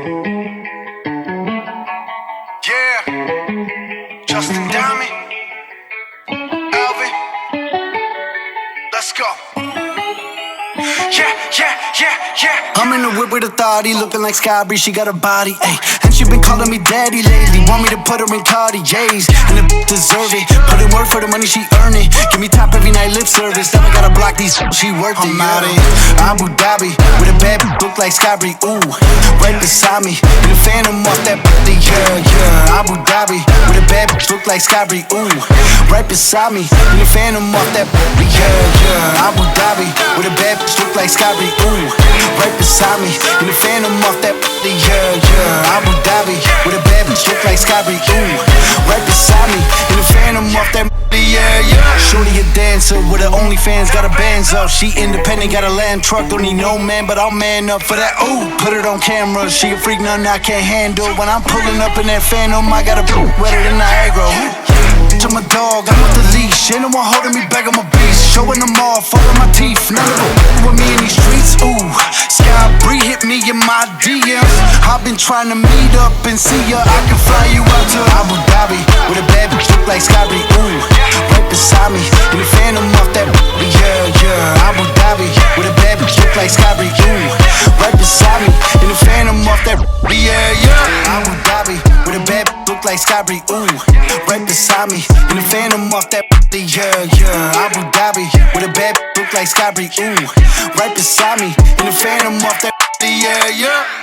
Yeah, Justin Diamond, Alvin, let's go. Yeah. I'm in the whip with authority, looking like Sky Bree, she got a body, ayy. And she been calling me daddy lately, want me to put her in Cartiers. And the deserve it, put in work for the money she earn it. Give me top every night, lip service, never gotta block these, she worth it. I'm out in Abu Dhabi, with a bad look like Sky Bree, ooh. Right beside me, in the phantom off that yeah. Abu Dhabi, with a bad look like Sky Bree, ooh. Right beside me, in the phantom off that yeah. Abu Dhabi, with a bad look like Sky Bree, ooh. Right beside me, in the phantom off that yeah. Abu Dhabi, with a bad bitch look like Sky Bree, ooh. Right beside me, in the phantom off that yeah. Shorty a dancer with her OnlyFans, got her bands up. She independent, got a land truck, don't need no man, but I'll man up for that. Ooh, put it on camera, she a freak, nothing I can't handle. When I'm pulling up in that phantom, I got a wetter than Niagara. To my dog, I'm with the leash. Ain't no one holding me back, I'm a beast. Showing them off, all of my teeth. None of them with me in these streets. Ooh, Sky Bree hit me in my DMs. I've been trying to meet up and see ya. I can fly you out to Abu Dhabi with a bad bitch look like Sky Bree. Ooh, right beside me in the phantom off that yeah. Abu Dhabi with a bad bitch look like Sky Bree. Ooh, right beside me in the phantom off that yeah. Abu Dhabi with a bad bitch look like Sky Bree. Ooh, right beside me in the phantom off that yeah. Abu Dhabi with a bad look like Sky Bree, ooh. Right beside me in the phantom off that yeah.